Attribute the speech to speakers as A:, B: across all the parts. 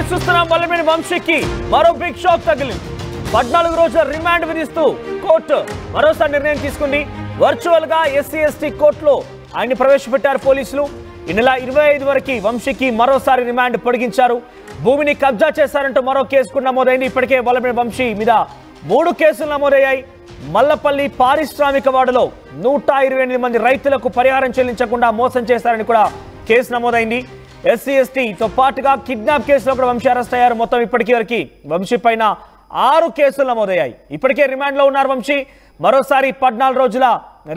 A: Updates చూస్తున్నాం. వల్లభనేని వంశీకి మరో బిగ్ షాక్ తగిలింది. 14 రోజుల రిమాండ్ విధిస్తూ కోర్టు మరోసారి నిర్ణయం తీసుకుంది. వర్చువల్ గా ఎస్సీ ఎస్టీ కోర్టులో ఆయన్ని ప్రవేశపెట్టారు పోలీసులు. ఈ నెల 25 వరకు వంశీకి మరోసారి రిమాండ్ పొడిగించారు. భూమిని కబ్జా చేశారంటూ మరో కేసు కూడా నమోదైంది. ఇప్పటికే వల్లభనేని వంశీ మీద 3 కేసులు నమోదయ్యాయి. మల్లపల్లి పారిశ్రామిక వాడలో 128 మంది రైతులకు పరిహారం చెల్లించకుండా మోసం చేశారని కూడా కేసు నమోదైంది. ఎస్సీ ఎస్టీతో పాటుగా కిడ్నాప్ కేసులో కూడా వంశీ అరెస్ట్ అయ్యారు. మొత్తం ఇప్పటికీ వరకు వంశీ పైన 6 కేసులు నమోదయ్యాయి. ఇప్పటికే రిమాండ్ లో ఉన్నారు వంశీ. మరోసారి 14 రోజుల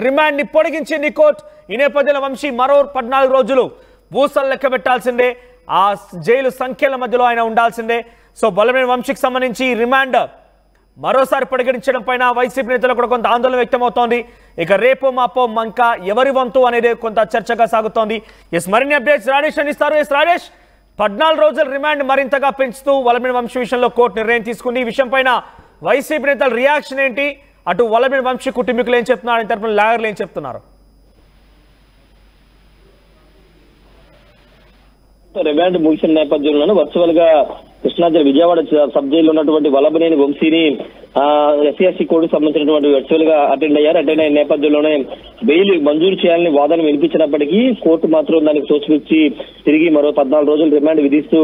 A: రిమాండ్ ని పొడిగించింది కోర్టు. ఈ నేపథ్యంలో వంశీ మరో 14 రోజులు బూసలు లెక్క పెట్టాల్సిందే. ఆ జైలు సంఖ్యల మధ్యలో ఆయన ఉండాల్సిందే. సో వల్లభనేని వంశీకి సంబంధించి రిమాండ్ మరోసారి పొడిగించడం పైన వైసీపీ నేతలు కూడా కొంత ఆందోళన వ్యక్తమవుతోంది. ఇక రేపో మాపో మంక ఎవరి వంతు అనేది కొంత చర్చగా సాగుతోంది. మరిన్ని అప్డేట్స్ రాజేష్ అందిస్తారు. రాజేష్, 14 రోజుల రిమాండ్ మరింతగా పెంచుతూ వల్లభనేని వంశీ విషయంలో కోర్టు నిర్ణయం తీసుకుంది. ఈ విషయం పైన వైసీపీ నేతల రియాక్షన్ ఏంటి? అటు వల్లభనేని వంశీ కుటుంబీకులు ఏం చెప్తున్నారు, ఆయన తరపున లాయర్లు ఏం చెప్తున్నారు?
B: రిమాండ్ ముగిసిన నేపథ్యంలోనే వర్చువల్ గా కృష్ణా జిల్లా విజయవాడ సబ్ జైల్లో ఉన్నటువంటి వల్లభనేని వంశీని ఎస్సీ కోర్టుకు సంబంధించినటువంటి వర్చువల్ గా అటెండ్ అయిన నేపథ్యంలోనే బెయిల్ మంజూరు చేయాలని వాదన వినిపించినప్పటికీ కోర్టు మాత్రం దానికి తోసిపుచ్చి తిరిగి మరో 14 రోజులు రిమాండ్ విధిస్తూ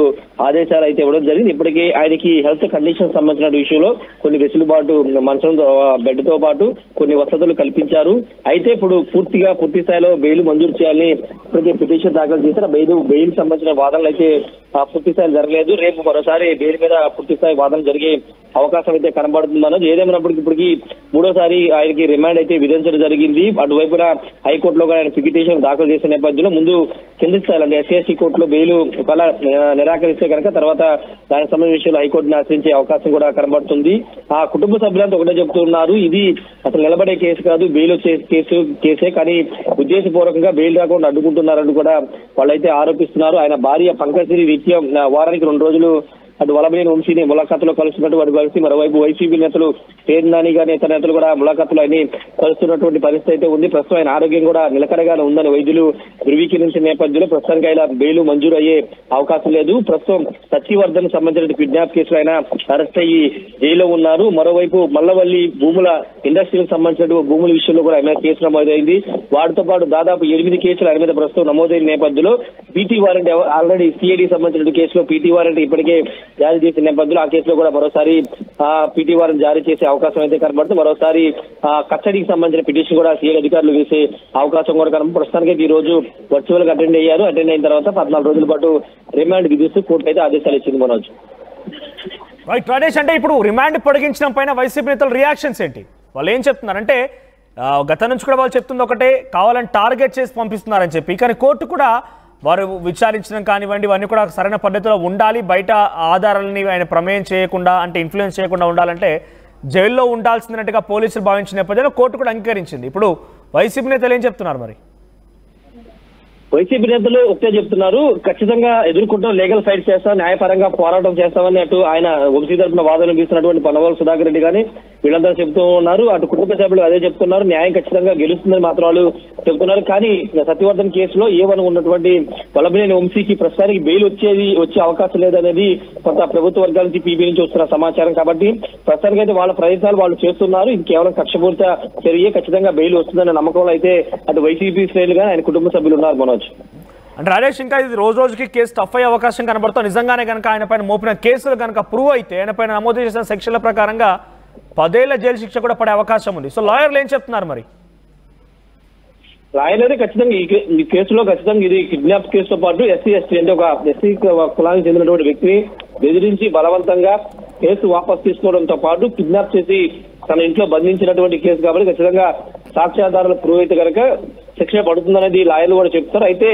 B: ఆదేశాలు అయితే ఇవ్వడం జరిగింది. ఇప్పటికీ ఆయనకి హెల్త్ కండిషన్ సంబంధించిన విషయంలో కొన్ని వెసులుబాటు, మంచం బెడ్ తో పాటు కొన్ని వసతులు కల్పించారు. అయితే ఇప్పుడు పూర్తి స్థాయిలో బెయిల్ మంజూరు చేయాలని ఇప్పటికే పిటిషన్ దాఖలు చేశారు. బెయిల్ సంబంధించిన వాదనలు అయితే పూర్తి స్థాయి జరగలేదు. రేపు మరోసారి బెయిల్ మీద పూర్తి స్థాయి వాదన జరిగే అవకాశం అయితే కనబడుతుందన్నది. ఏదేమైనప్పటికీ ఇప్పటికీ 3వ ఆయనకి రిమాండ్ అయితే విధించడం జరిగింది. అటువైపున హైకోర్టులో ఆయన పిటిషన్ దాఖలు చేసిన నేపథ్యంలో ముందు కింది స్థాయిలో అంటే ఎస్సీ కోర్టులో బెయిల్ ఒకవేళ నిరాకరిస్తే కనుక తర్వాత దానికి సంబంధించిన విషయంలో హైకోర్టుని ఆశ్రయించే అవకాశం కూడా కనబడుతుంది. ఆ కుటుంబ సభ్యులంతా ఒకటే చెప్తున్నారు, ఇది అసలు నిలబడే కేసు కాదు, బెయిల్ వచ్చే కేసే, కానీ ఉద్దేశపూర్వకంగా బెయిల్ రాకుండా అడ్డుకుంటున్నారని కూడా వాళ్ళైతే ఆరోపిస్తున్నారు. ఆయన భార్య పంకశ్రీ రీత్యా వారానికి 2 రోజులు అటు వల్లభనేని వంశీని ములాఖాతులో కలుస్తున్నటువంటి పరిస్థితి. మరోవైపు వైసీపీ నేతలు పేర్నాని గాని ఇతర నేతలు కూడా ములాఖాతులు ఆయన కలుస్తున్నటువంటి పరిస్థితి అయితే ఉంది. ప్రస్తుతం ఆయన ఆరోగ్యం కూడా నిలకడగానే ఉందని వైద్యులు ధృవీకరించిన నేపథ్యంలో ప్రస్తుతానికి ఆయన బెయిల్ మంజూరు అయ్యే అవకాశం లేదు. ప్రస్తుతం సత్యవర్ధన్ సంబంధించిన కిడ్నాప్ కేసులో ఆయన అరెస్ట్ అయ్యి జైల్లో ఉన్నారు. మరోవైపు మల్లవల్లి భూముల ఇండస్ట్రీకి సంబంధించిన భూముల విషయంలో కూడా ఆయన కేసు నమోదైంది. వాటితో పాటు దాదాపు 8 కేసులు ఆయన మీద ప్రస్తుతం నమోదైన నేపథ్యంలో పీటీ వారెంట్ ఆల్రెడీ సిఐడి సంబంధించిన కేసులో పీటీ వారెంట్ ఇప్పటికే జారీ చేసిన నేపథ్యంలో ఆ కేసులో కూడా మరోసారి పీటీ వారెంట్ జారీ చేసే అవకాశం అయితే కనబడుతుంది. మరోసారి కస్టడీకి సంబంధించిన పిటిషన్ కూడా సిఐడి అధికారులు వేసే అవకాశం కూడా కనబడుతుంది. ప్రస్తుతానికి ఈ రోజు వర్చువల్ గా అటెండ్ అయిన తర్వాత 14 రోజుల పాటు రిమాండ్ విధిస్తూ కోర్టు అయితే ఆదేశాలు ఇచ్చింది. మనోజ్,
A: రైట్ రాజేష్, అంటే ఇప్పుడు రిమాండ్ పొడిగించడం పైన వైసీపీ నేతల రియాక్షన్స్ ఏంటి? వాళ్ళు ఏం చెప్తున్నారంటే గత నుంచి కూడా వాళ్ళు చెప్తుంది ఒకటే, కావాలని టార్గెట్ చేసి పంపిస్తున్నారని చెప్పి. కానీ కోర్టు కూడా వారు విచారించడం కానివ్వండి ఇవన్నీ కూడా సరైన పద్ధతిలో ఉండాలి, బయట ఆధారాలని ఆయన ప్రమేయం చేయకుండా అంటే ఇన్ఫ్లుయెన్స్ చేయకుండా ఉండాలంటే జైల్లో ఉండాల్సిందినట్టుగా పోలీసులు భావించిన నేపథ్యంలో కోర్టు కూడా అంగీకరించింది. ఇప్పుడు వైసీపీ నేతలు ఏం చెప్తున్నారు? మరి
B: వైసీపీ నేతలు ఒకటే చెప్తున్నారు, ఖచ్చితంగా ఎదుర్కొంటాం, లీగల్ ఫైట్ చేస్తాం, న్యాయపరంగా పోరాటం చేస్తామని అటు ఆయన వంశీ తరఫున వాదనలు గీస్తున్నటువంటి పొన్నవాళ్ళ సుధాకర్ రెడ్డి కానీ వీళ్ళందరూ చెప్తూ ఉన్నారు. అటు కుటుంబ సభ్యులు అదే చెప్తున్నారు, న్యాయం ఖచ్చితంగా గెలుస్తుందని మాత్రం వాళ్ళు చెప్తున్నారు. కానీ సత్యవర్ధన్ కేసులో ఏవని ఉన్నటువంటి వల్లభనేని వంశీకి ప్రస్తుతానికి బెయిల్ వచ్చే అవకాశం లేదనేది కొంత ప్రభుత్వ వర్గాల నుంచి పీబీ నుంచి వస్తున్న సమాచారం. కాబట్టి ప్రస్తుతానికి అయితే వాళ్ళ ప్రయత్నాలు వాళ్ళు చేస్తున్నారు. ఇది కేవలం కక్షపూరిత చర్య, ఖచ్చితంగా బెయిల్ వస్తుందనే నమ్మకంలో అయితే అటు వైసీపీ శ్రేణులు కానీ ఆయన కుటుంబ సభ్యులు ఉన్నారు. మనోజ్,
A: అంటే రాజేష్, ఇంకా ఇది రోజుకి కేసు టఫ్ అయ్యే అవకాశం కనబడుతుంది. నిజంగానే కనుక ఆయన పైన మోపిన కేసులు కనుక ప్రూవ్ అయితే ఆయన పైన నమోదు చేసిన సెక్షన్ల ప్రకారంగా 10 ఏళ్ల జైలు శిక్ష కూడా పడే అవకాశం ఉంది. సో లాయర్లు ఏం చెప్తున్నారు? మరి
B: లాయర్లైతే ఖచ్చితంగా ఈ కేసులో ఖచ్చితంగా ఇది కిడ్నాప్ కేసుతో పాటు ఎస్సీ అంటే ఒక ఎస్సీ కులానికి చెందినటువంటి వ్యక్తిని బెదిరించి బలవంతంగా కేసు వాపసు తీసుకోవడంతో పాటు కిడ్నాప్ చేసి తన ఇంట్లో బంధించినటువంటి కేసు కాబట్టి ఖచ్చితంగా సాక్ష్యాధారాలు ప్రూవ్ అయితే కనుక శిక్ష పడుతుందనేది లాయర్లు కూడా చెప్తారు. అయితే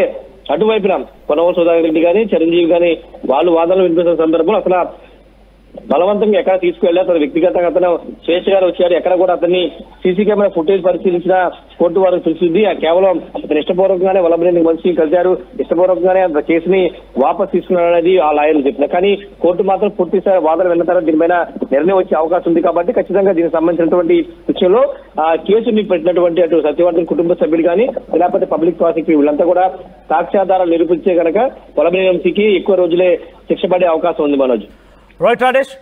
B: అటువైపున పొన్నవాళ్ళ సుధాకర్ రెడ్డి కానీ చిరంజీవి కానీ వాళ్ళు వాదనలు వినిపిస్తున్న సందర్భంలో అసలు బలవంతంగా ఎక్కడ తీసుకువెళ్ళి అతను వ్యక్తిగతంగా అతను స్వేచ్ఛగా వచ్చాడు. ఎక్కడ కూడా అతన్ని సీసీ కెమెరా ఫుటేజ్ పరిశీలించిన కోర్టు వారు తెలిసింది. కేవలం అతను ఇష్టపూర్వకంగానే వల్లభనేని వంశీ కలిశారు, ఇష్టపూర్వకంగానే ఆ కేసుని వాపస్ తీసుకున్నాడు అనేది ఆ లాయర్లు చెప్పిన. కానీ కోర్టు మాత్రం పూర్తి వాదన విన్న తర్వాత దీనిపైన నిర్ణయం వచ్చే అవకాశం ఉంది. కాబట్టి ఖచ్చితంగా దీనికి సంబంధించినటువంటి విషయంలో ఆ కేసుని పెట్టినటువంటి అటు సత్యవర్ధన్ కుటుంబ సభ్యులు కానీ లేకపోతే పబ్లిక్ ప్రాసిక్యూటర్ వీళ్ళంతా కూడా సాక్ష్యాధారాలు నిరూపించే కనుక వల్లభనేని వంశీకి ఎక్కువ రోజులే శిక్ష పడే అవకాశం ఉంది. మనోజ్.
A: రైట్ రాజేష్.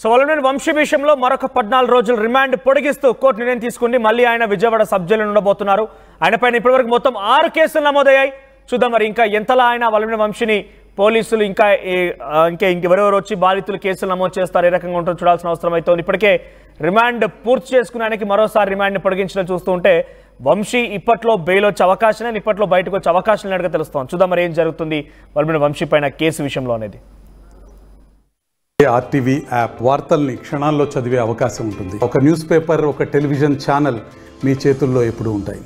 A: సో వల్లభనేని వంశీ విషయంలో మరొక 14 రోజులు రిమాండ్ పొడిగిస్తూ కోర్టు నిర్ణయం తీసుకుంది. మళ్ళీ ఆయన విజయవాడ సబ్ జైలులో ఉండబోతున్నారు. ఆయన పైన ఇప్పటివరకు మొత్తం 6 కేసులు నమోదయ్యాయి. చూద్దాం మరి ఇంకా ఎంతలా ఆయన వల్లభనేని వంశీని పోలీసులు ఇంకెవరెవరు వచ్చి బాధితులు కేసులు నమోదు చేస్తారు, ఏ రకంగా ఉంటుందో చూడాల్సిన అవసరం అయితే ఉంది. ఇప్పటికే రిమాండ్ పూర్తి చేసుకుని ఆయనకి మరోసారి రిమాండ్ని పొడిగించడం చూస్తూ ఉంటే వంశీ ఇప్పట్లో బెయిల్ వచ్చే అవకాశం, ఇప్పట్లో బయటకు వచ్చే అవకాశం లేనట్టుగా తెలుస్తోంది. చూద్దాం మరి ఏం జరుగుతుంది వల్లభనేని వంశీ పైన కేసు విషయంలో అనేది.
C: ఆర్టీవీ యాప్ వార్తల్ని క్షణాల్లో చదివే అవకాశం ఉంటుంది. ఒక న్యూస్ పేపర్, ఒక టెలివిజన్ ఛానల్ మీ చేతుల్లో ఎప్పుడూ ఉంటాయి.